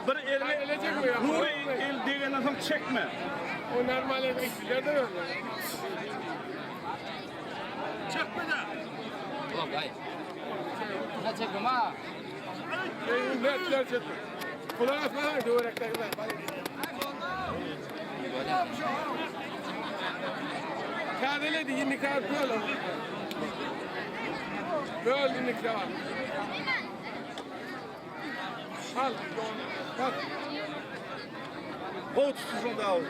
Bir elini Nuri el degenden soň çekme. O normal emekçilerden öyle. Çekme de. Ulan gay. Ne çektim ha? Netler çekti. Kulağına falan döverekler. Kadele de nikah böyle. Böyle nikah. Al. Bak. Bol tutuşun da oldu.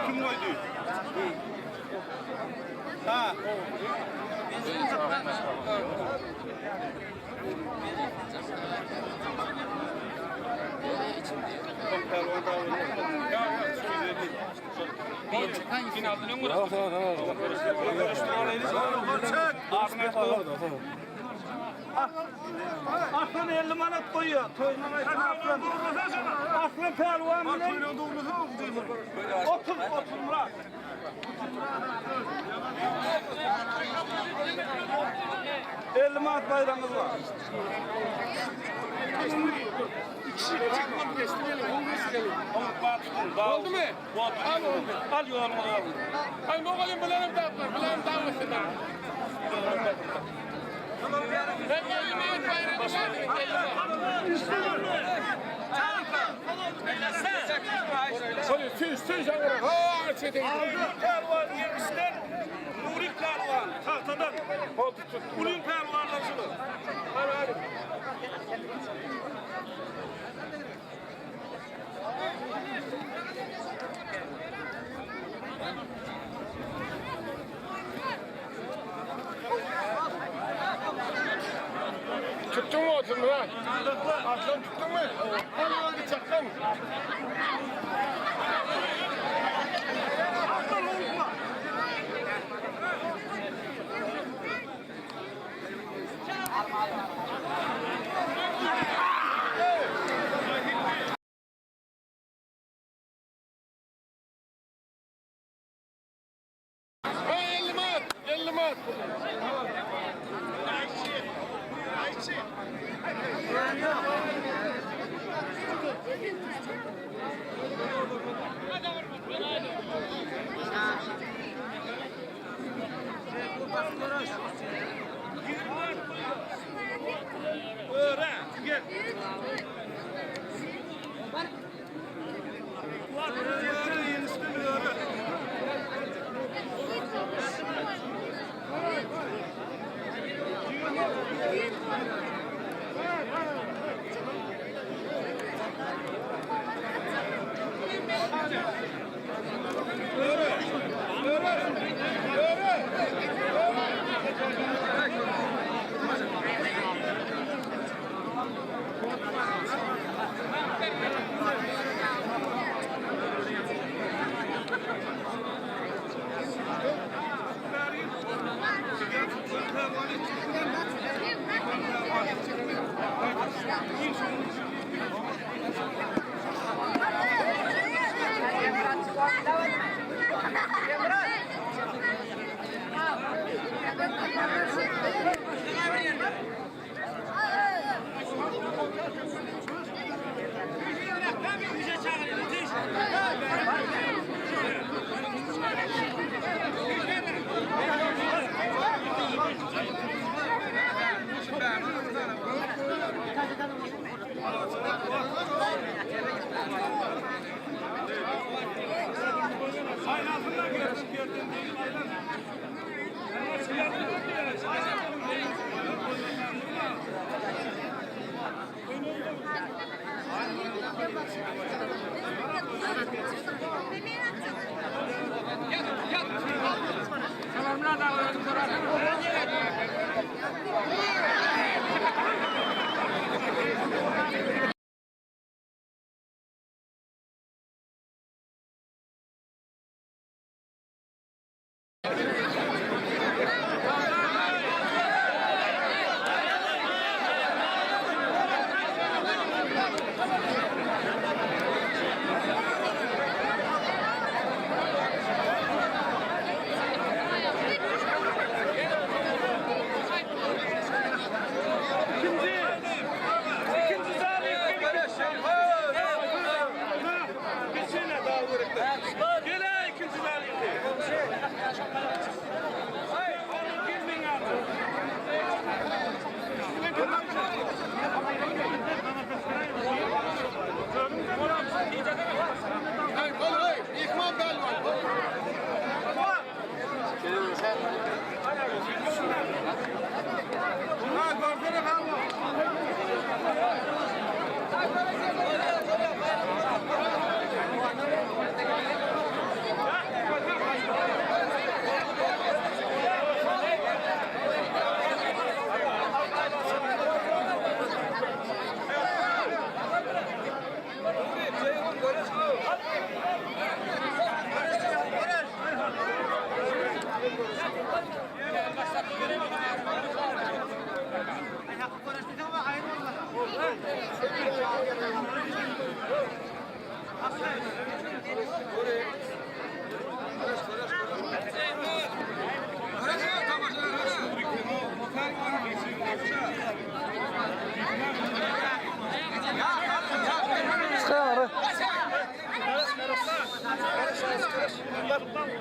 Kim koydu? Ha. Aslan 50 manat koyuyor. Aslan pehlivan bile. Otur Murat. Manat bayramımız var. Oldu mu? Al oldu. Al yolunu al. Ay Moğol'un bilenim dağıtlar. Bilenim dağıtlar. Ben elime bayramı vardım. Süz ağır. Haa çetin. Pervan yemişler. Nuri Pervan. Tahtadan. Ulun Pervan'dan şunu. Hadi. Tuttun mu otunu lan? Aslan tuttun mu? Hadi hadi çaktan. Elli mat. Öğren. Gel.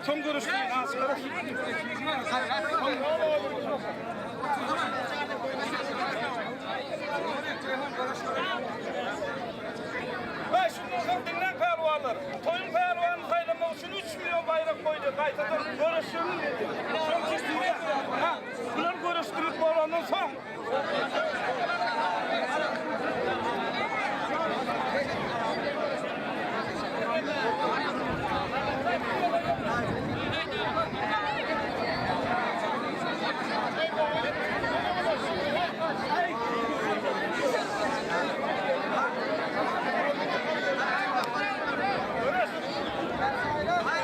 Son görüştüğün askara. Ve şunu dinlen pervanlar. Toyun pervanı sayılmak için 3 milyon bayrak koydu. Kaytadan görüştüğünü dedi. Son kişiye. Bunlar görüştürüp olanın son.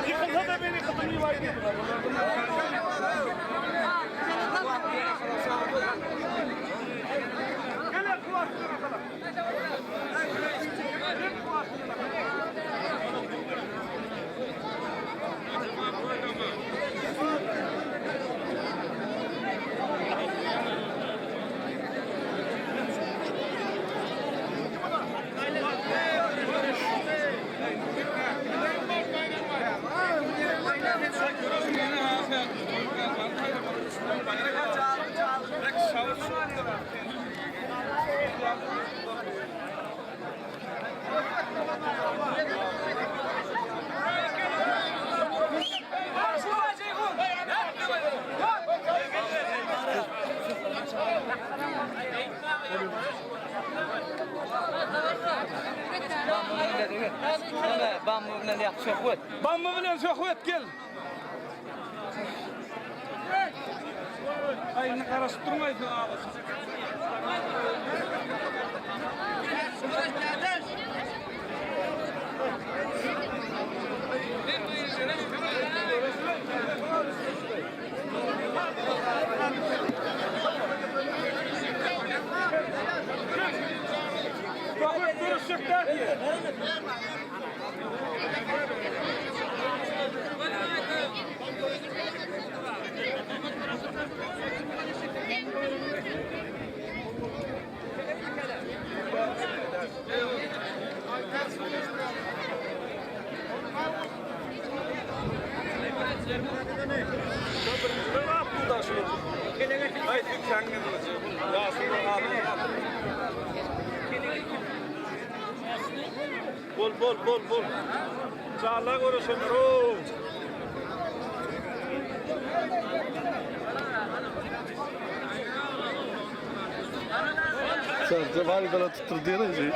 Yıkılsa da beni kıtımı var diye. Gel kuvvetine kadar. Bambu bilan yaxshi so'qvat. Bambu bilan so'qvat gel. Ayni qarashib turmaydi ağabey. So'qvat duruşukda. Bol. Çağla görüşürüz. Sen var kadar tuttur diye ne şey?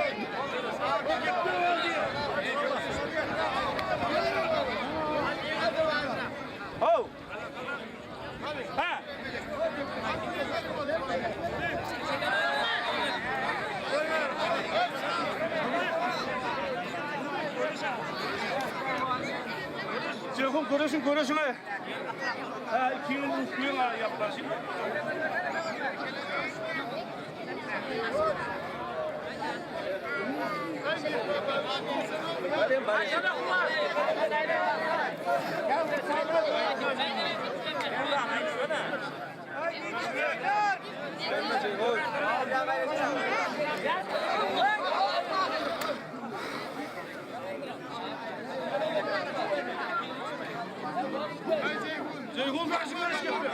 Oh. Ha. Görüşün ay. Ha 2 yıl üstüne yaptılar şimdi. Ceyhun karşıma iş yapıyor.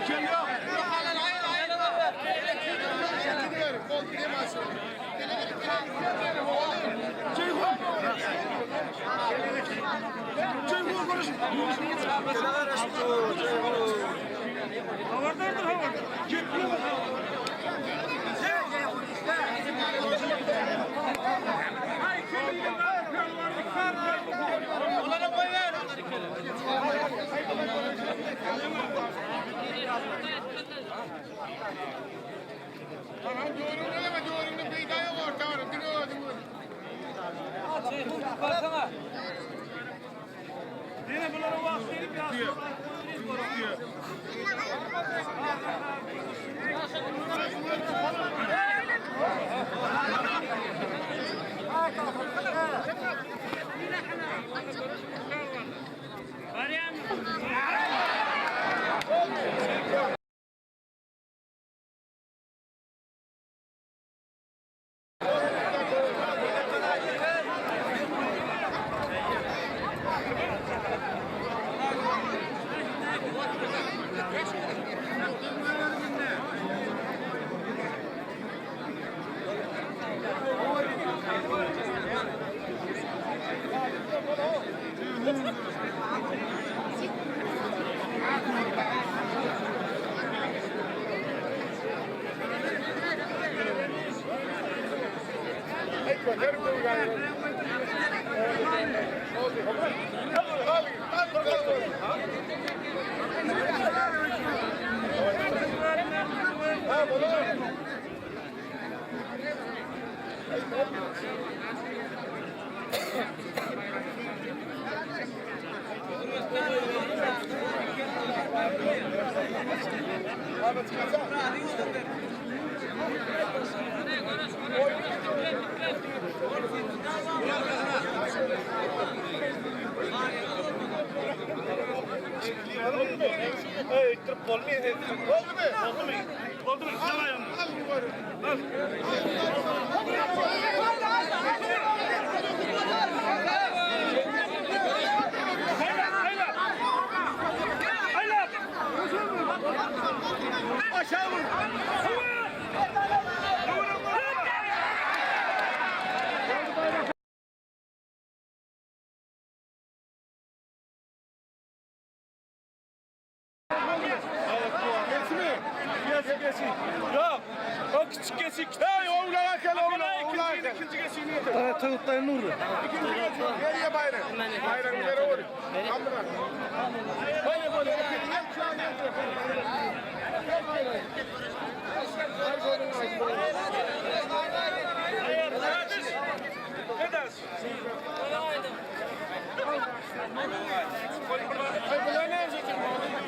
Kim yok? Ceyhun. Ceyhun konuşun. Havardardır havar. Gitmiyor. Onlara koy ver. Tamam doğru öyle mi? Doğru bir hikaye var. Tamam. Yine bunlara bahsedip ya. Oldu mu? Sağ ayağım. Aşağı vur. Yok. O küçük kesik. Hey oğlan akıl oğlan. İkinci kesiğini. Tağıtlayın nurdu. İkinci geçiyor. Nereye bayram? Bayram nereye olur? Kamera. Böyle böyle. Ne dersin?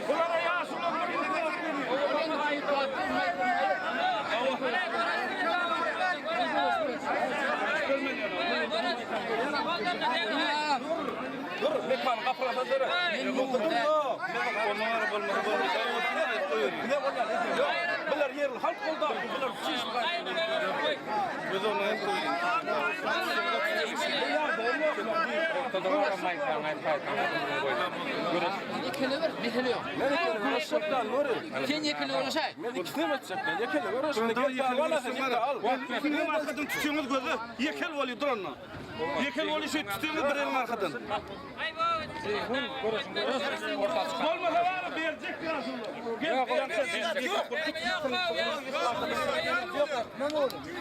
Bunlara yağ sulanma. Dur, lütfen kapıra dur. Bunlar yerli halk oldu. Bunlar şiş var. Biz onu hem Yekeli ver, yekeli yok. Sen yekeli olacak. Benim arkadan tutuyorsunuz gözü. Yekel oluyor dur onunla. Yekel oluyor şey tutuyorsunuz bir elin arkadan. Olmasa var mı verecek lazım.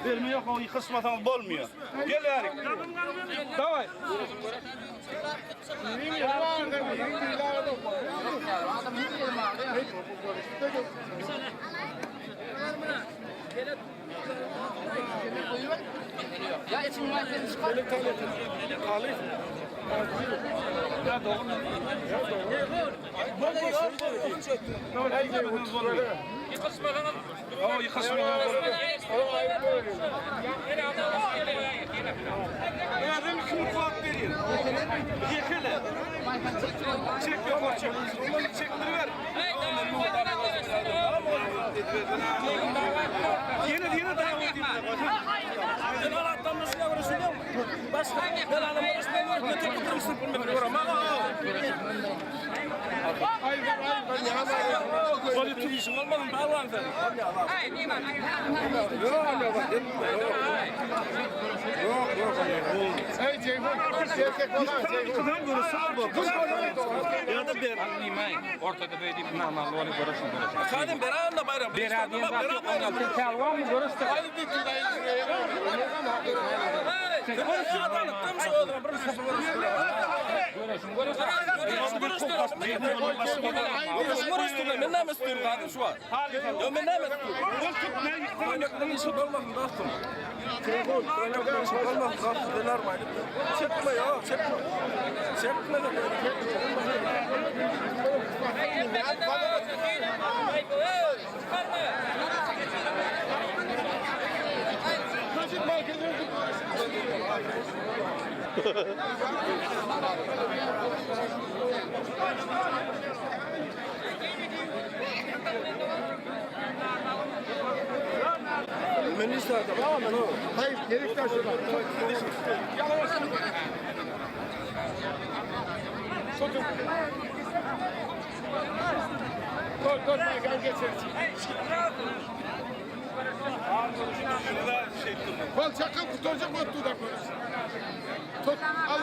Verme yok o kısmadan olmuyor. Gel yani. Davay. Adam hiç yerim abi ya. Miheliyor. Ya için muhabbeti çıkar. Benim tanıdım. Halif. Ya doğru. O yıkasma. Ya demiş ki mutfak vereyim. Yekele. Çek bir koçum. Onu çektiriver. Yine devam edeyim. Ben Allah'tan nasıl uğraşıyorum? Başka ben Allah'tan uğraşmıyorum. Ne tek tutuyorsun bilmiyorum. Böyle tüm işin olmadı mı? Allah'ın sen. Hey Ceyhun. Erkek olan Ceyhun. Kızın görürsün bu. Kız olan. Ya da bir. Ortada böyle bir namazlı onu görürsün. Kadın beraber bayram. Beraber bayram. Kalvan mı görürsün? Aynı bir türden Hayır, gerekten şuradan. Tutun. Dur, gel geçelim. Kol çakal kurtaracak mı tuğdan böyle? Tut, al.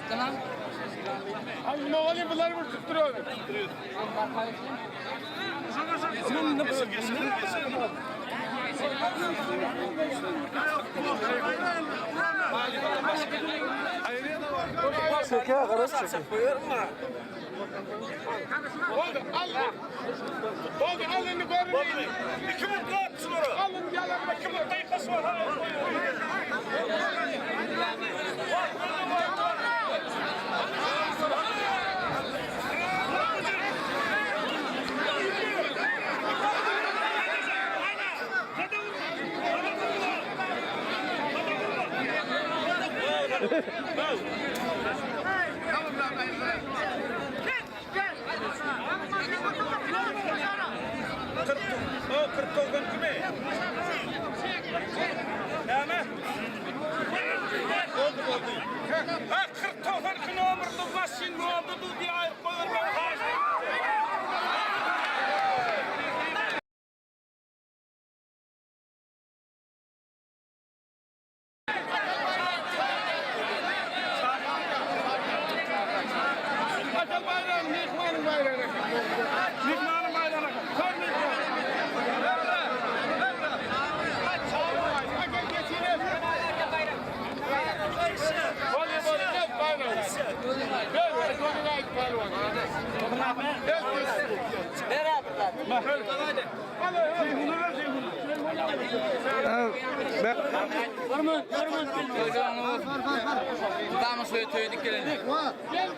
Tamam. Al Moğol'un bunları vur tutturuyor. Şeker karış çekiyor. Oldu, al. Oldu, al elini koyun. İki mutlu atsın oraya. Alın yalan. İki mutlu yıkası var. O 49 kime? Yani oldu. Ha 49 kilo ömründe başın ne oldu diye ayıp koyuyor. Hadi bayram, Mihman'ın bayrağına. Mihmanın bayrağına. Koy Mihman. Gel geçelim. Voleybol gel bayram. Gel, voleybol ait bayram. Gel geçelim. Çocuğunu vur. Damı suyu tüydük gelin. Gel.